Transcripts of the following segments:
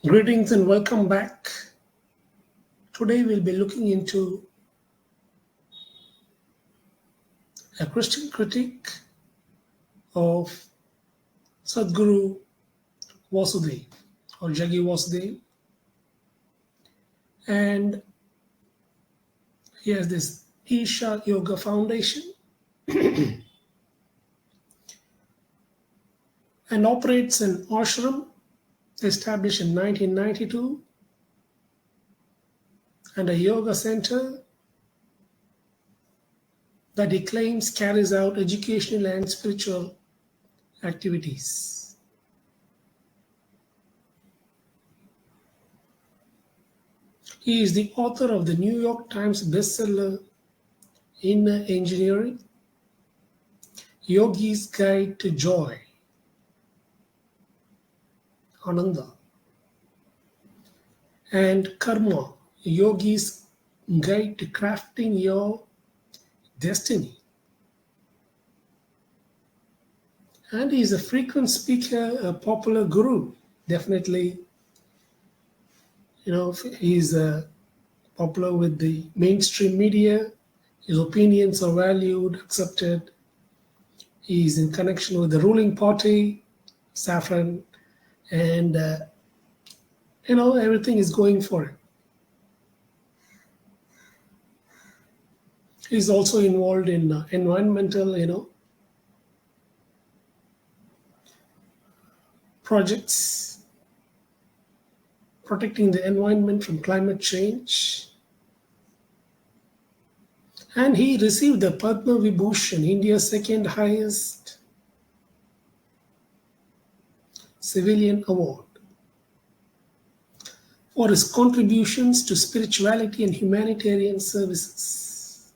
Greetings and welcome back. Today we'll be looking into a Christian critique of Sadhguru Vasudev or Jagi Vasudev, and he has this Isha Yoga Foundation and operates an ashram established in 1992 and a yoga center that he claims carries out educational and spiritual activities. He is the author of the New York Times bestseller Inner Engineering, Yogi's Guide to Joy, Ananda, and Karma, Yogi's Guide to Crafting Your Destiny. And he is a frequent speaker, a popular guru. Definitely, he's popular with the mainstream media. His opinions are valued, accepted. He is in connection with the ruling party, Saffron, and everything is going for him. He's also involved in environmental, projects, protecting the environment from climate change. And he received the Padma Vibhushan, India's second highest civilian award, for his contributions to spirituality and humanitarian services.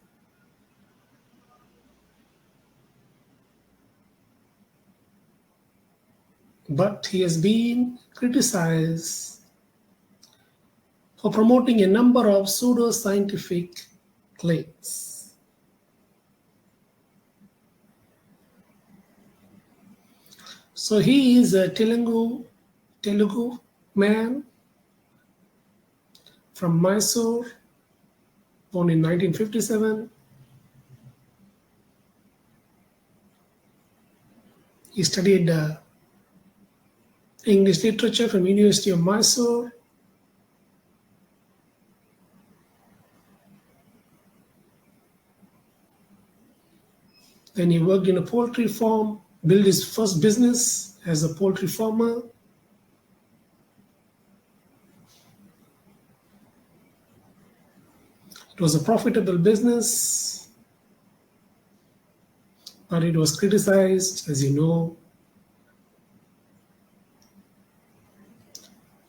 But he has been criticized for promoting a number of pseudo-scientific claims. So he is a Telugu man from Mysore, born in 1957. He studied English literature from University of Mysore. Then he worked in a poultry farm, built his first business as a poultry farmer. It was a profitable business, but it was criticized, as you know,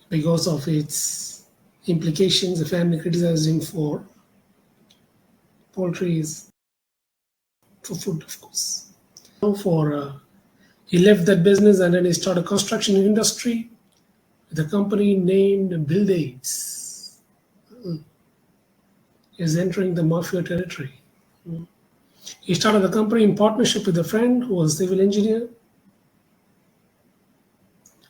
because of its implications. The family criticized him for poultry is for food, of course. He left that business and then he started a construction industry with a company named Bill Davis. Is entering the mafia territory. He started the company in partnership with a friend who was a civil engineer.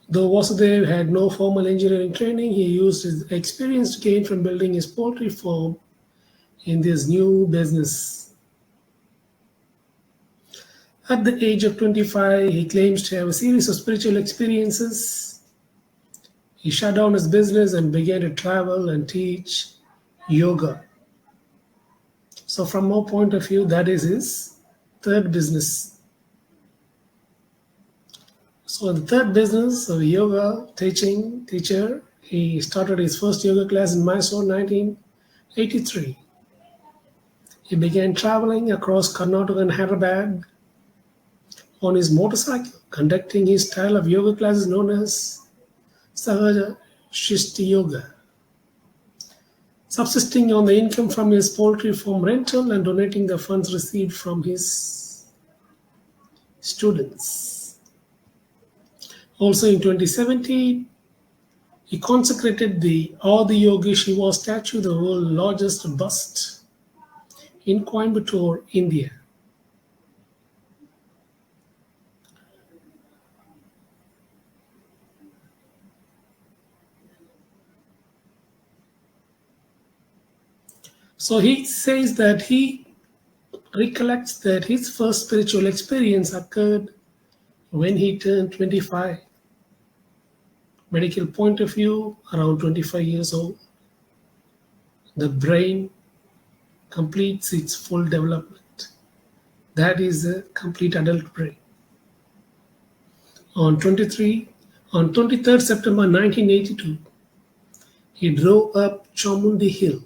Though Vasudev had no formal engineering training, he used his experience gained from building his poultry farm in this new business. At the age of 25, he claims to have a series of spiritual experiences. He shut down his business and began to travel and teach yoga. So from our point of view, that is his third business. So in the third business of yoga teacher, he started his first yoga class in Mysore in 1983. He began traveling across Karnataka and Hyderabad on his motorcycle, conducting his style of yoga classes known as Sahaja Shishti Yoga, subsisting on the income from his poultry farm rental and donating the funds received from his students. Also in 2017, he consecrated the Adi Yogi Shiva statue, the world's largest bust, in Coimbatore, India. So he says that he recollects that his first spiritual experience occurred when he turned 25. Medical point of view, around 25 years old. The brain completes its full development. That is a complete adult brain. On 23rd September 1982, he drove up Chamundi Hill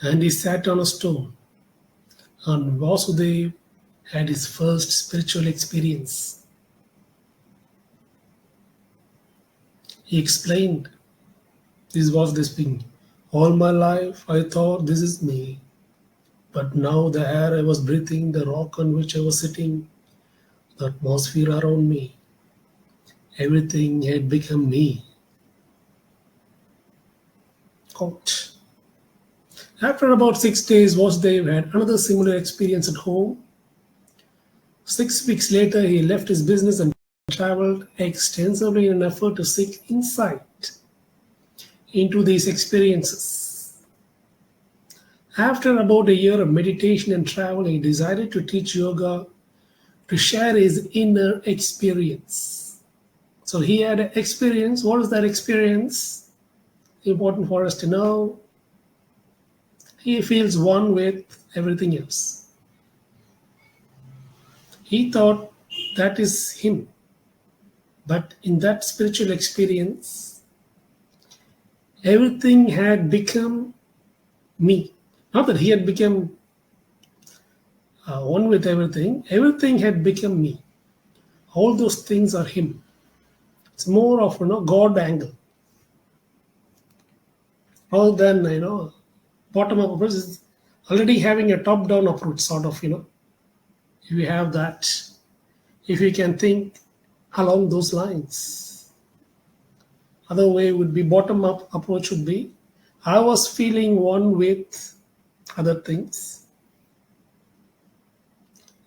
and he sat on a stone. And Vasudev had his first spiritual experience. He explained, this was the speaking. All my life I thought this is me. But now the air I was breathing, the rock on which I was sitting, the atmosphere around me, everything had become me. Quote. After about 6 days, Vasudev had another similar experience at home. 6 weeks later, he left his business and traveled extensively in an effort to seek insight into these experiences. After about a year of meditation and travel, he decided to teach yoga to share his inner experience. So he had an experience. What is that experience? Important for us to know. He feels one with everything else. He thought that is him. But in that spiritual experience, everything had become me. Not that he had become one with everything had become me. All those things are him. It's more of God angle. Rather than bottom up approach is already having a top down approach sort of. If you have that, if you can think along those lines. Other way would be bottom up approach would be I was feeling one with other things.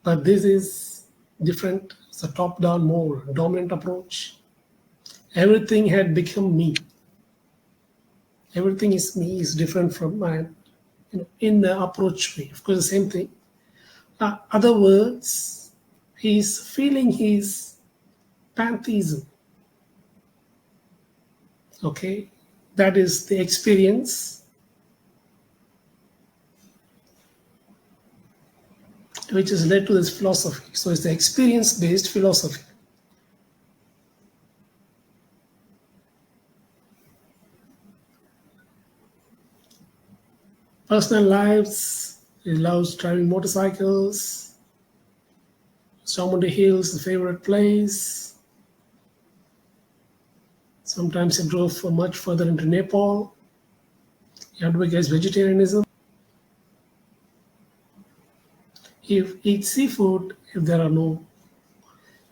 But this is different. It's a top down, more dominant approach. Everything had become me. Everything is me, is different from mine. In the approach way. Of course, the same thing. Other words, he's feeling his pantheism. Okay, that is the experience which has led to this philosophy. So it's the experience-based philosophy. Personal lives, he loves driving motorcycles. Chamundi Hills, the favorite place. Sometimes he drove much further into Nepal. He advocates vegetarianism. He eats seafood if there are no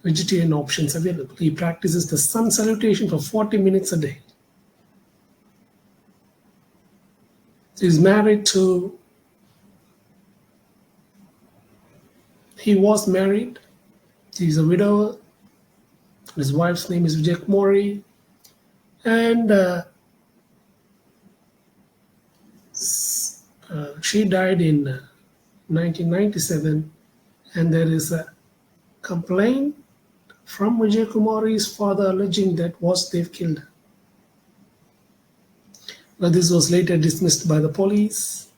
vegetarian options available. He practices the sun salutation for 40 minutes a day. He was married. He's a widower. His wife's name is Vijay Kumari. And she died in 1997. And there is a complaint from Vijay Kumari's father alleging that Vasudev killed her. But this was later dismissed by the police.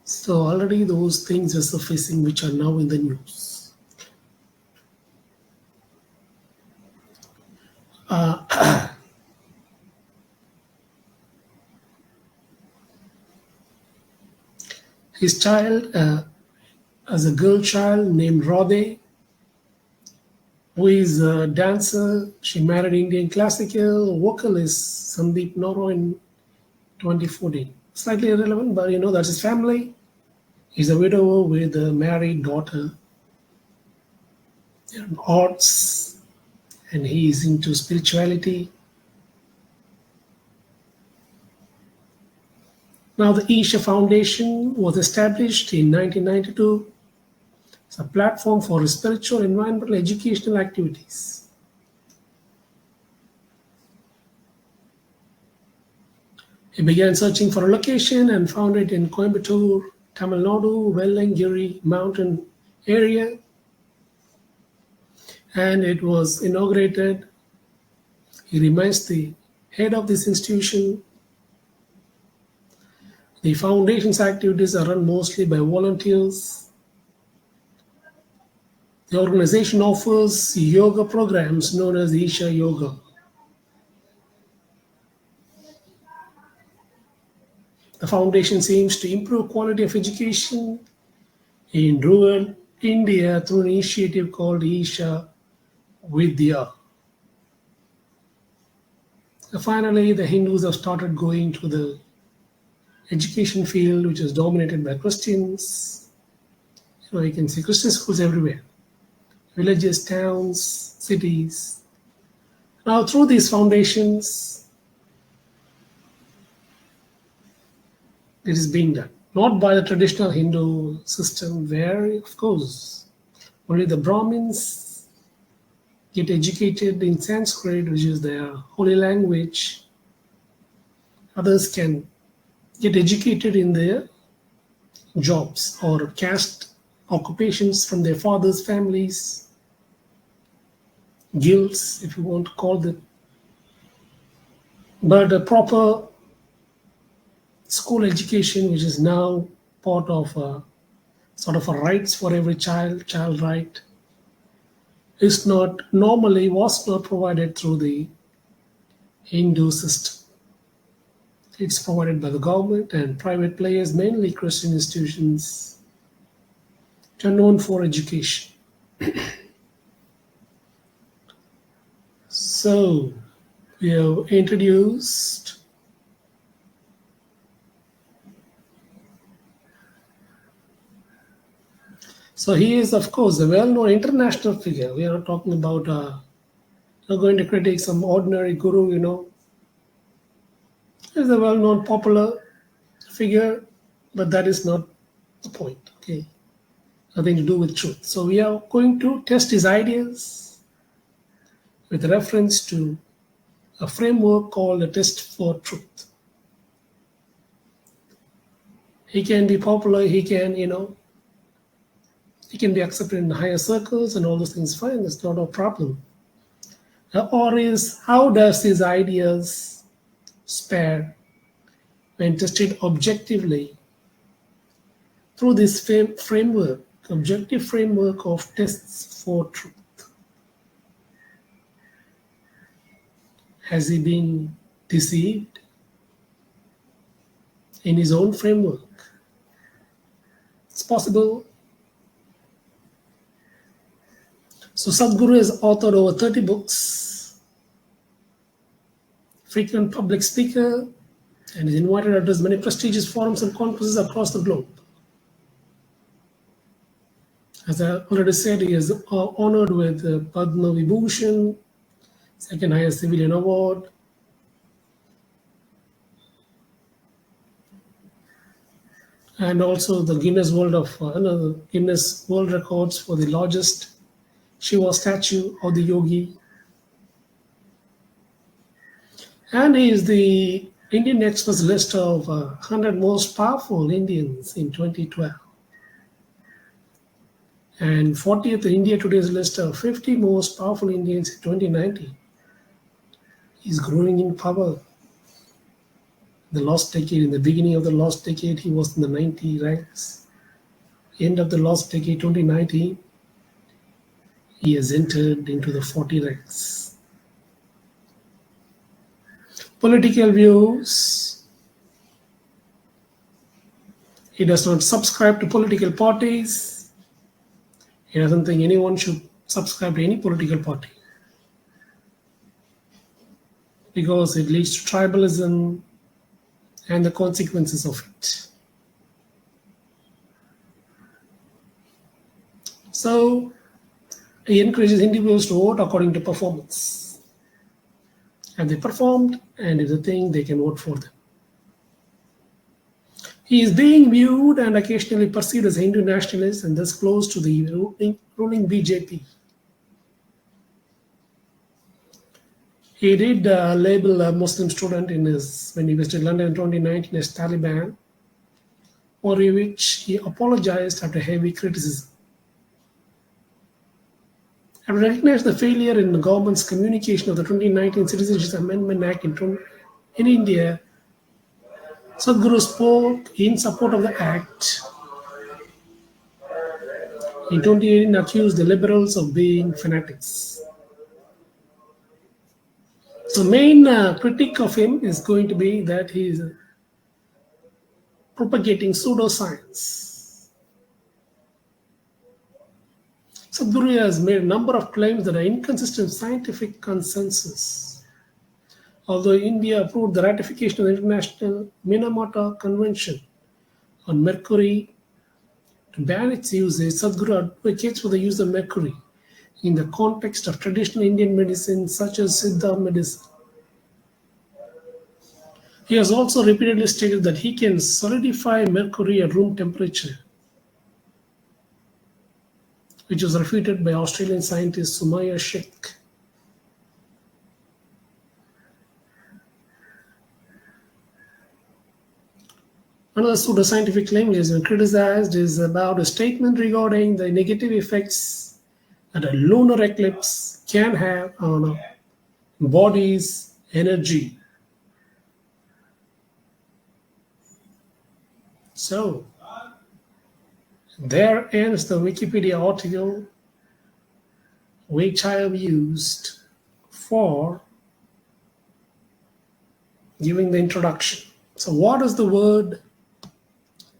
So already those things are surfacing which are now in the news. His child, as a girl child named Radhe, who is a dancer. She married Indian classical vocalist Sandeep Noro in 2014. Slightly irrelevant, but that's his family. He's a widower with a married daughter. They're in arts, and he is into spirituality. Now, the Isha Foundation was established in 1992. It's a platform for spiritual, environmental, educational activities. He began searching for a location and found it in Coimbatore, Tamil Nadu, Vellangiri mountain area, and it was inaugurated. He remains the head of this institution. The foundation's activities are run mostly by volunteers. The organization offers yoga programs known as Isha Yoga. The foundation aims to improve quality of education in rural India through an initiative called Isha Vidya. Finally, the Hindus have started going to the education field, which is dominated by Christians. You can see Christian schools everywhere, villages, towns, cities. Now, through these foundations, it is being done. Not by the traditional Hindu system, where, of course, only the Brahmins get educated in Sanskrit, which is their holy language. Others can get educated in their jobs or caste occupations from their fathers' families, guilds, if you want to call them. But a proper school education, which is now part of sort of a rights for every child right, was not provided through the Hindu system. It's provided by the government and private players, mainly Christian institutions, which are known for education. So, we have introduced So he is, of course, a well-known international figure. We are not talking about not going to critique some ordinary guru. He's a well-known, popular figure, but that is not the point. Okay, nothing to do with truth. So we are going to test his ideas with reference to a framework called the test for truth. He can be popular. He can be accepted in higher circles and all those things. Fine, that's not a problem. Or is how does his ideas spare when tested objectively through this framework, objective framework of tests for truth? Has he been deceived in his own framework? It's possible. So Sadhguru has authored over 30 books, frequent public speaker, and is invited to address many prestigious forums and conferences across the globe. As I already said, he is honored with the Padma Vibhushan, second highest civilian award. And also the Guinness World Records for the largest Shiva statue of the yogi. And he is the Indian Express list of 100 most powerful Indians in 2012. And 40th India Today's list of 50 most powerful Indians in 2019. He's growing in power. In the beginning of the last decade, he was in the 90 ranks. End of the last decade, 2019, he has entered into the 40 ranks. Political views. He does not subscribe to political parties. He doesn't think anyone should subscribe to any political party, because it leads to tribalism and the consequences of it. So he encourages individuals to vote according to performance. Have they performed, and if they think, they can vote for them. He is being viewed and occasionally perceived as a Hindu nationalist and thus close to the ruling BJP. He did label a Muslim student in his when he visited London in 2019 as Taliban, for which he apologized after heavy criticism. Having recognized the failure in the government's communication of the 2019 Citizenship Amendment Act in India, Sadhguru spoke in support of the act. In 2018, accused the liberals of being fanatics. The main critique of him is going to be that he is propagating pseudoscience. Sadhguru has made a number of claims that are inconsistent with scientific consensus. Although India approved the ratification of the International Minamata Convention on mercury to ban its usage, Sadhguru advocates for the use of mercury in the context of traditional Indian medicine such as Siddha medicine. He has also repeatedly stated that he can solidify mercury at room temperature, which was refuted by Australian scientist Sumaya Sheikh. Another pseudoscientific claim he has been criticized is about a statement regarding the negative effects that a lunar eclipse can have on a body's energy. So, there ends the Wikipedia article which I have used for giving the introduction. So, what does the word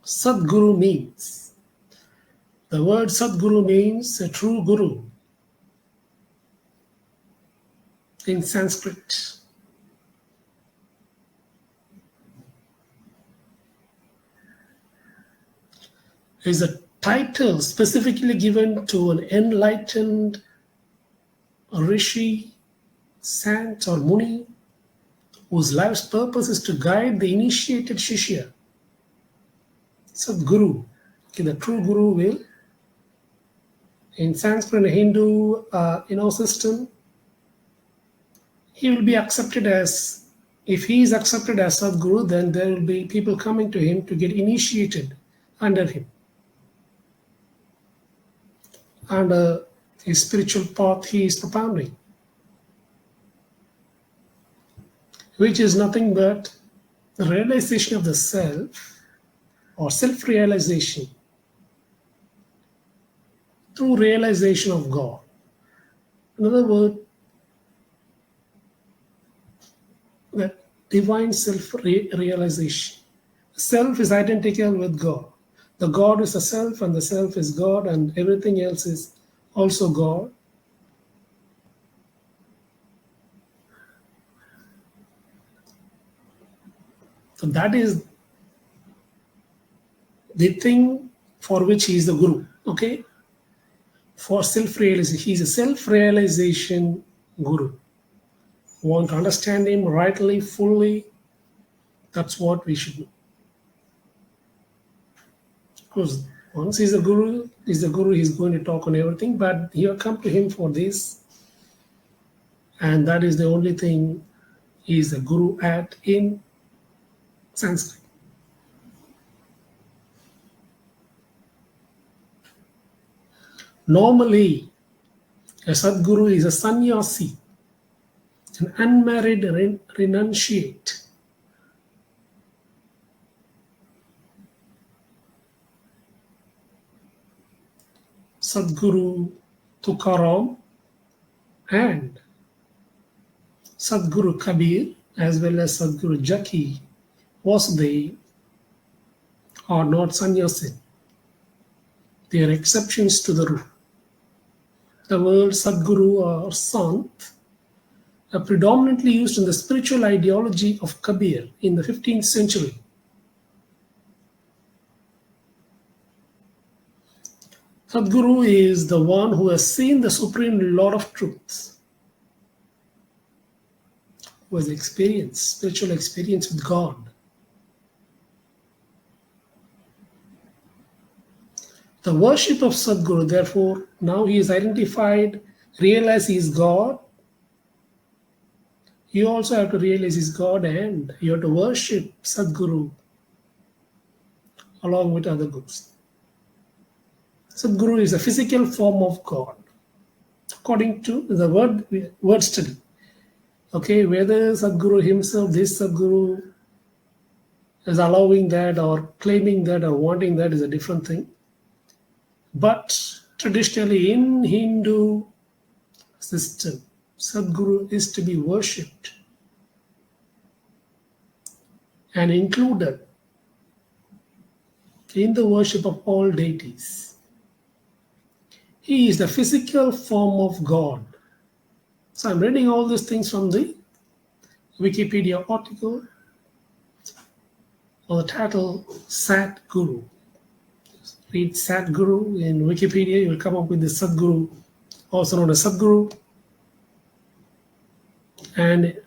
Sadhguru means? The word Sadhguru means a true guru in Sanskrit. It is a title specifically given to an enlightened rishi, sant, or muni whose life's purpose is to guide the initiated shishya. Sadhguru, the true guru will, in Sanskrit and Hindu system, he will be accepted as, if he is accepted as Sadhguru, then there will be people coming to him to get initiated under him, under his spiritual path he is propounding, which is nothing but the realization of the self or self-realization through realization of God. In other words, that divine self-realization. Self is identical with God. The God is the self and the self is God and everything else is also God. So that is the thing for which he is the guru. Okay? For self-realization. He is a self-realization guru. Want to understand him rightly, fully, that's what we should do. Of course, once he's a guru, he's going to talk on everything, but you come to him for this, and that is the only thing he is a guru at in Sanskrit. Normally, a Sadhguru is a sannyasi, an unmarried renunciate. Sadhguru Tukaram and Sadhguru Kabir, as well as Sadhguru Jaki Vasudev, are not sannyasi. They are exceptions to the rule. The word Sadhguru or Sant are predominantly used in the spiritual ideology of Kabir in the 15th century. Sadhguru is the one who has seen the Supreme Lord of Truth, who has experienced spiritual experience with God. The worship of Sadhguru, therefore, now he is identified, realized he is God, You also have to realize He's God and you have to worship Sadhguru along with other gurus. Sadhguru is a physical form of God, according to the word study. Okay, whether Sadhguru himself, this Sadhguru, is allowing that or claiming that or wanting that is a different thing. But traditionally in Hindu system, Sadhguru is to be worshipped and included in the worship of all deities. He is the physical form of God. So I'm reading all these things from the Wikipedia article or the title Sadhguru. Read Sadhguru in Wikipedia, you will come up with the Sadhguru, also known as Sadhguru. And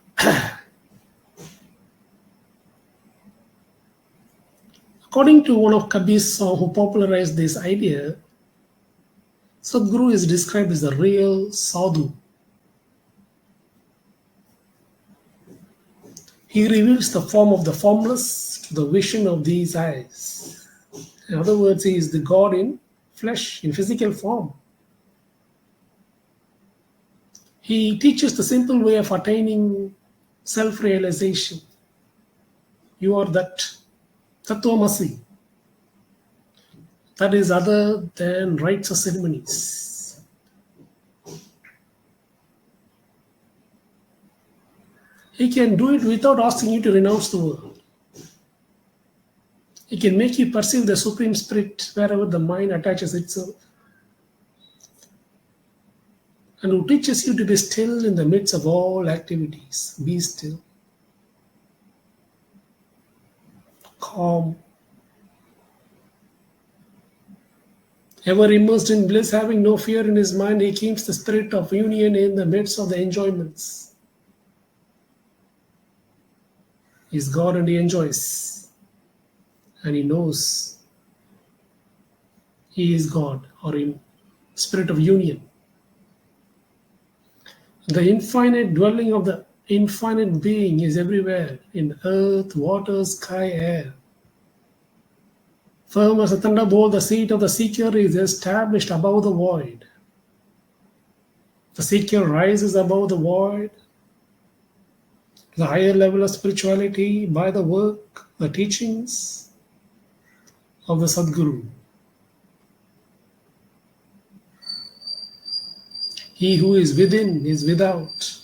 according to one of Kabir's songs who popularized this idea, Sadhguru is described as the real sadhu. He reveals the form of the formless to the vision of these eyes. In other words, he is the God in flesh, in physical form. He teaches the simple way of attaining self-realization. You are that Tatvamasi. That is other than rites or ceremonies. He can do it without asking you to renounce the world. He can make you perceive the Supreme Spirit wherever the mind attaches itself. And who teaches you to be still in the midst of all activities. Be still. Calm. Ever immersed in bliss, having no fear in his mind, he keeps the spirit of union in the midst of the enjoyments. He's God and he enjoys. And he knows he is God or in spirit of union. The infinite dwelling of the infinite being is everywhere in earth, water, sky, air. Firm as a thunderbolt, the seat of the seeker is established above the void. The seeker rises above the void, the higher level of spirituality by the work, the teachings of the Sadhguru. He who is within is without.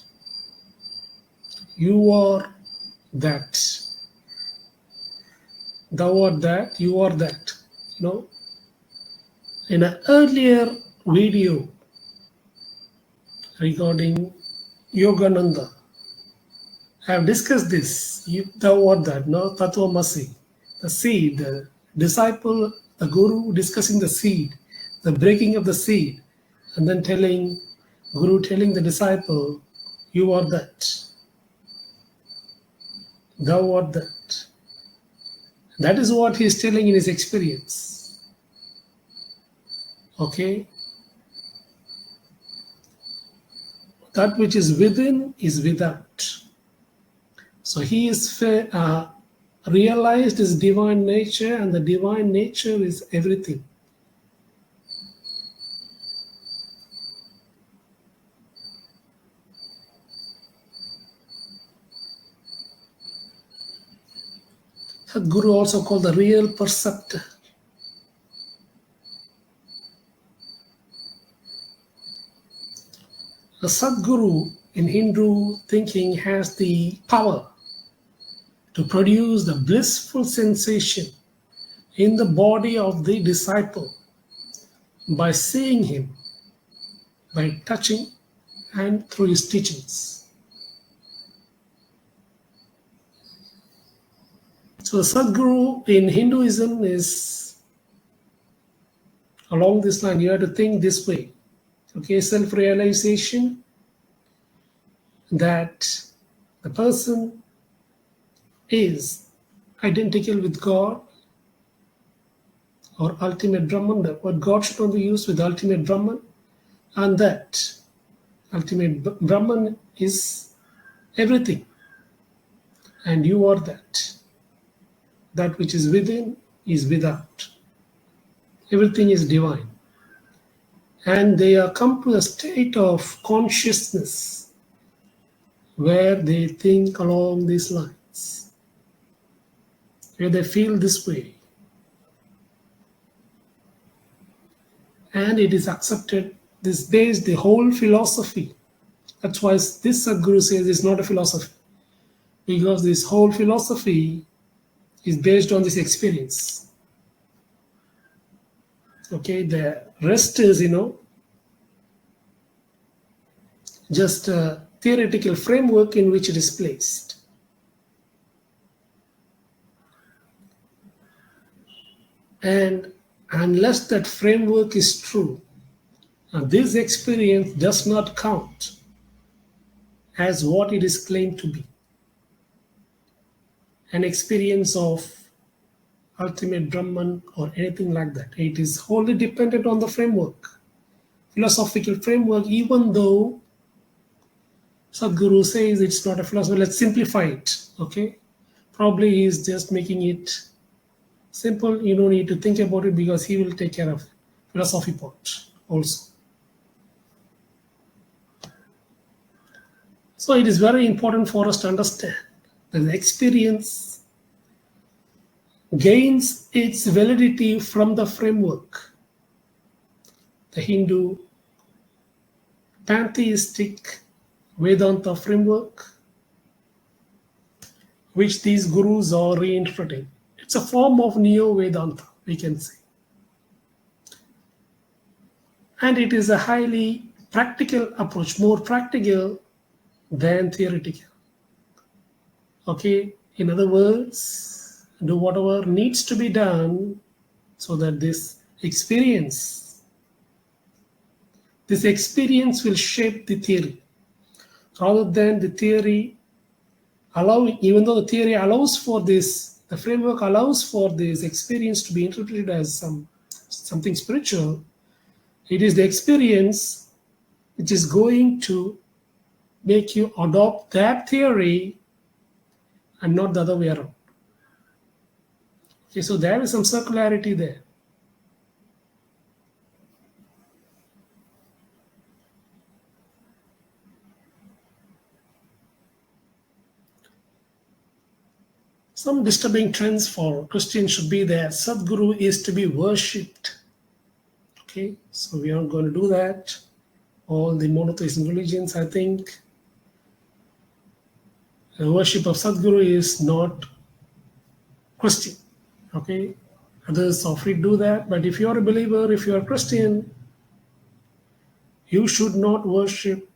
You are that. Thou art that, you are that. You know, in an earlier video regarding Yogananda, I have discussed this. Thou art that, no? Tatvamasi. The seed, the disciple, the guru discussing the seed, the breaking of the seed, and then Guru telling the disciple, you are that. Thou art that. That is what he is telling in his experience. Okay? That which is within is without. So he is realized his divine nature, and the divine nature is everything. Sadhguru also called the real perceptor. The Sadhguru in Hindu thinking has the power to produce the blissful sensation in the body of the disciple by seeing him, by touching, and through his teachings. So the Sadhguru in Hinduism is along this line. You have to think this way. Okay, self-realization that the person is identical with God or ultimate Brahman. The word God should not be used with ultimate Brahman, and that ultimate Brahman is everything, and you are that. That which is within is without. Everything is divine. And they are come to a state of consciousness where they think along these lines, where they feel this way. And it is accepted, this based the whole philosophy. That's why this Sadhguru says it's not a philosophy, because this whole philosophy is based on this experience. Okay, the rest is, just a theoretical framework in which it is placed. And unless that framework is true, this experience does not count as what it is claimed to be. An experience of ultimate Brahman or anything like that. It is wholly dependent on the framework, philosophical framework, even though Sadhguru says it's not a philosophy. Let's simplify it, okay? Probably he's just making it simple. You don't need to think about it because he will take care of philosophy part also. So it is very important for us to understand that the experience gains its validity from the framework. The Hindu pantheistic Vedanta framework, which these gurus are reinterpreting. It's a form of Neo-Vedanta, we can say. And it is a highly practical approach, more practical than theoretical. Okay, in other words, do whatever needs to be done so that this experience will shape the theory, rather than the theory allowing, even though the theory allows for this, the framework allows for this experience to be interpreted as something spiritual. It is the experience which is going to make you adopt that theory and not the other way around. Okay, so there is some circularity there. Some disturbing trends for Christians should be that Sadhguru is to be worshipped. Okay, so we aren't going to do that. All the monotheistic religions, I think, the worship of Sadhguru is not Christian. Okay, others are free to do that, but if you are a believer, if you are a Christian, you should not worship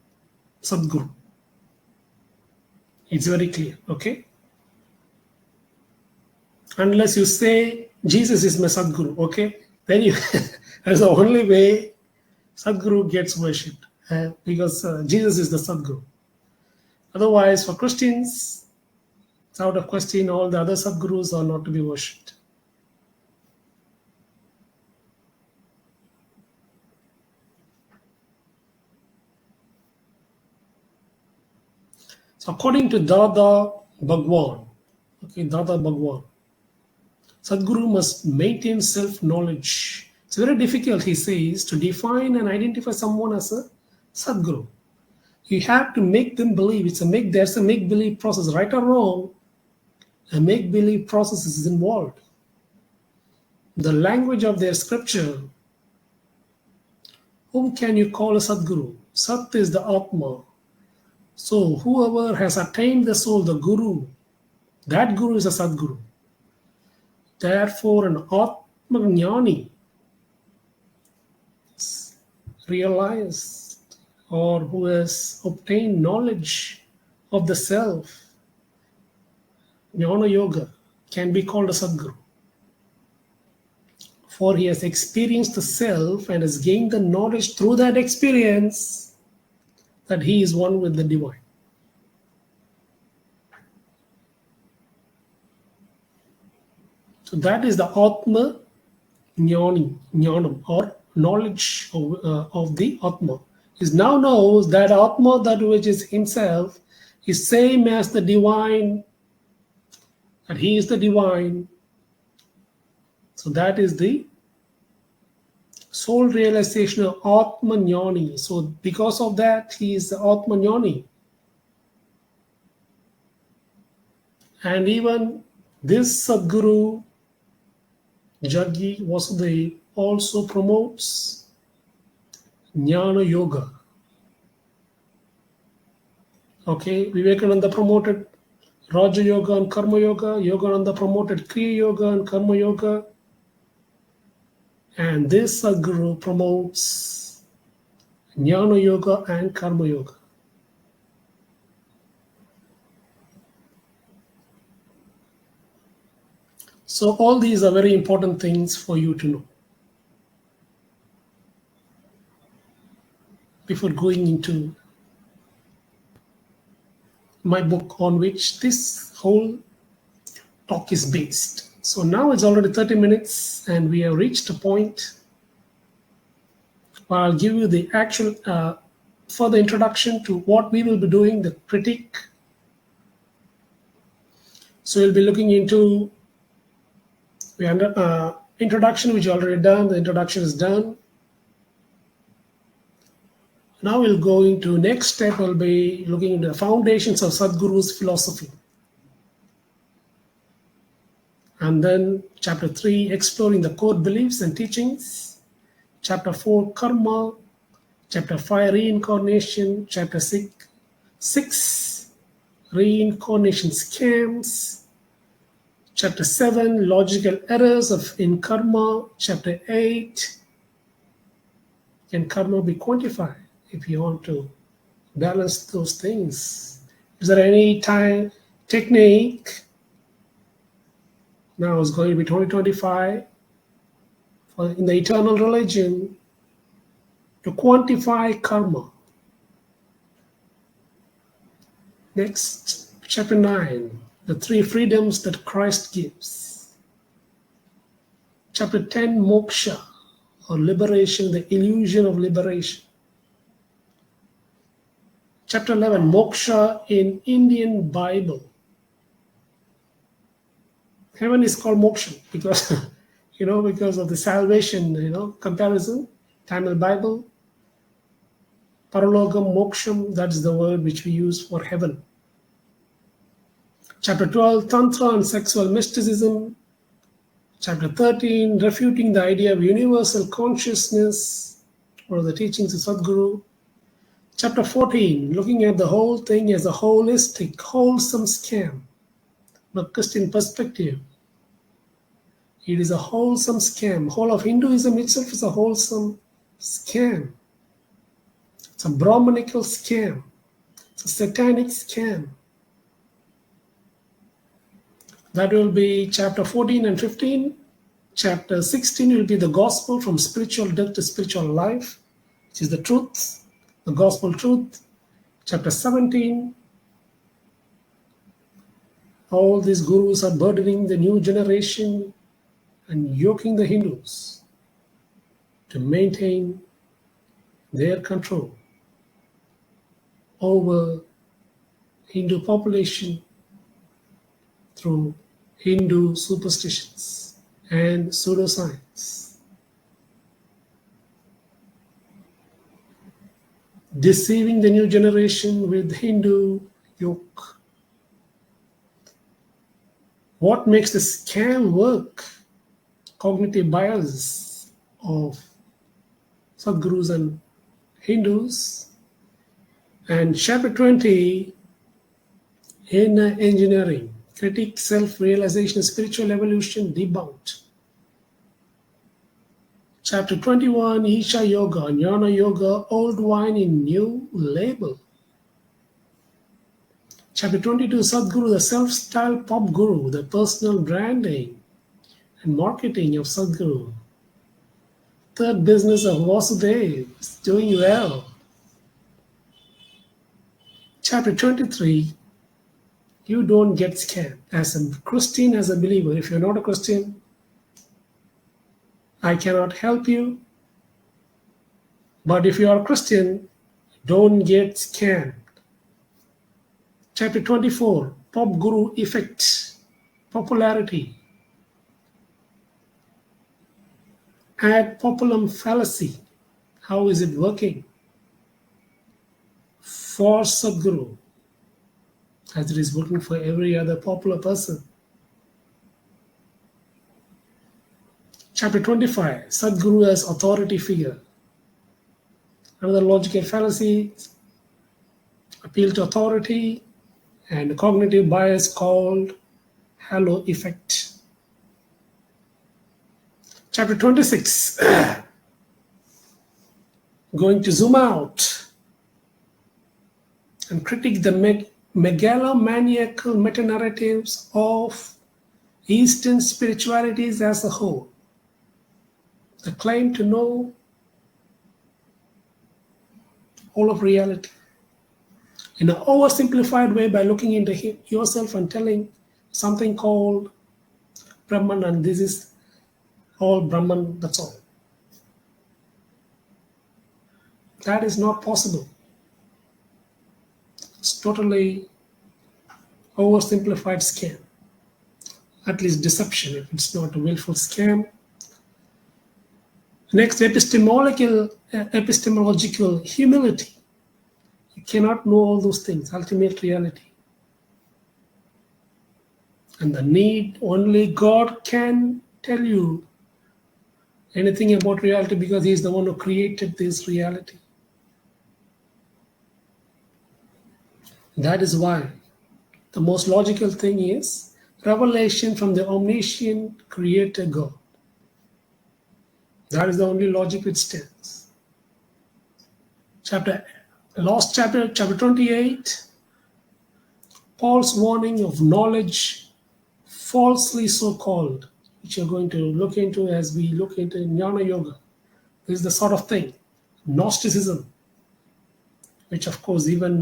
Sadhguru. It's very clear, okay? Unless you say Jesus is my Sadhguru, okay? Then you that's the only way Sadhguru gets worshipped, because Jesus is the Sadhguru. Otherwise, for Christians, it's out of question. All the other Sadhgurus are not to be worshipped. So according to Dada Bhagwan, Sadhguru must maintain self-knowledge. It's very difficult, he says, to define and identify someone as a Sadhguru. You have to make them believe. There's a make-believe process, right or wrong. A make-believe process is involved. The language of their scripture, whom can you call a Sadhguru? Sat is the Atma. So whoever has attained the soul, the Guru, that Guru is a Sadhguru. Therefore, an Atma Jnani realized, or who has obtained knowledge of the self, Jnana Yoga, can be called a Sadhguru. For he has experienced the self and has gained the knowledge through that experience that he is one with the divine. So that is the Atma Jnanam, or knowledge of the Atma. He now knows that Atma, that which is himself, is same as the divine, that he is the divine. So that is the soul realization of Atmanyani. So because of that, he is the Atmanyani. And even this Sadhguru, Jaggi Vasudev, also promotes Jnana Yoga. Okay, Vivekananda promoted Raja Yoga and Karma Yoga. Yogananda promoted Kriya Yoga and Karma Yoga. And this Sadhguru promotes Jnana Yoga and Karma Yoga. So all these are very important things for you to know before going into my book on which this whole talk is based. So now it's already 30 minutes and we have reached a point where I'll give you the actual further introduction to what we will be doing, the critique. So we'll be looking into the introduction, which you already done. The introduction is done. Now we'll go into next step. We'll be looking into the foundations of Sadhguru's philosophy. And then chapter 3, exploring the core beliefs and teachings. Chapter 4, karma. Chapter 5, reincarnation. Chapter 6, reincarnation scams. Chapter 7, logical errors in karma. Chapter 8, can karma be quantified? If you want to balance those things, is there any time technique? Now it's going to be 2025 in the eternal religion to quantify karma. Next, chapter 9, the 3 freedoms that Christ gives. Chapter 10, moksha, or liberation, the illusion of liberation. Chapter 11, moksha in Indian Bible. Heaven is called moksha because, because of the salvation, comparison. Tamil Bible, paralogam, moksham, that's the word which we use for heaven. Chapter 12, Tantra and sexual mysticism. Chapter 13, refuting the idea of universal consciousness, or the teachings of Sadhguru. Chapter 14, looking at the whole thing as a holistic, wholesome scam. From a Christian perspective, it is a wholesome scam. Whole of Hinduism itself is a wholesome scam. It's a Brahmanical scam. It's a satanic scam. That will be chapter 14 and 15. Chapter 16 will be the gospel from spiritual death to spiritual life, which is the truth, the gospel truth. Chapter 17, all these gurus are burdening the new generation and yoking the Hindus to maintain their control over Hindu population through Hindu superstitions and pseudoscience. Deceiving the new generation with Hindu yoke. What makes the scam work? Cognitive bias of Sadhgurus and Hindus. And chapter 20, inner engineering, critique, self-realization, spiritual evolution, debunked. Chapter 21, Isha Yoga, Jnana Yoga, old wine in new label. Chapter 22, Sadhguru, the self-styled pop guru, the personal branding and marketing of Sadhguru. Third business of Vasudev is doing well. Chapter 23, you don't get scammed. As a Christian, as a believer, if you're not a Christian, I cannot help you. But if you are a Christian, don't get scammed. Chapter 24, Pop Guru Effect, Popularity, Ad Populum Fallacy, how is it working for Sadhguru as it is working for every other popular person. Chapter 25, Sadhguru as authority figure. Another logical fallacy, appeal to authority, and cognitive bias called halo effect. Chapter 26, going to zoom out and critique the megalomaniacal meta-narratives of Eastern spiritualities as a whole. The claim to know all of reality in an oversimplified way by looking into yourself and telling something called Brahman, and this is all Brahman, that's all. That is not possible. It's totally oversimplified scam, at least deception if it's not a willful scam. Next, epistemological humility. You cannot know all those things, ultimate reality. And the need, only God can tell you anything about reality because He is the one who created this reality. That is why the most logical thing is revelation from the omniscient creator God. That is the only logic which stands. Chapter 28, Paul's warning of knowledge, falsely so-called, which you're going to look into as we look into Jnana Yoga. This is the sort of thing, Gnosticism, which of course even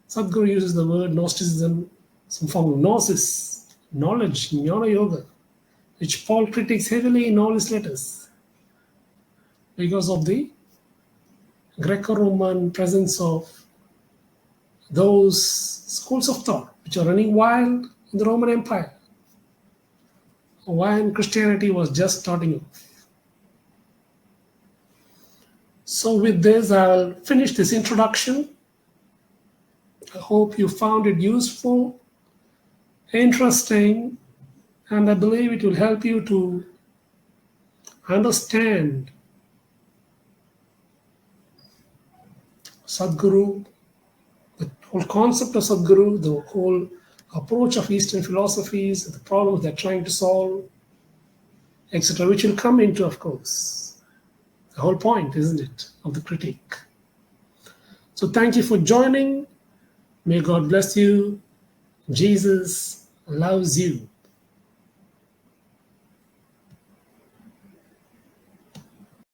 Sadhguru uses the word Gnosticism, some form of gnosis, knowledge, Jnana Yoga, which Paul critiques heavily in all his letters because of the Greco-Roman presence of those schools of thought which are running wild in the Roman Empire when Christianity was just starting off. So with this, I'll finish this introduction. I hope you found it useful, interesting, and I believe it will help you to understand Sadhguru, the whole concept of Sadhguru, the whole approach of Eastern philosophies, the problems they're trying to solve, etc., which will come into, of course, the whole point, isn't it, of the critique. So thank you for joining. May God bless you. Jesus loves you.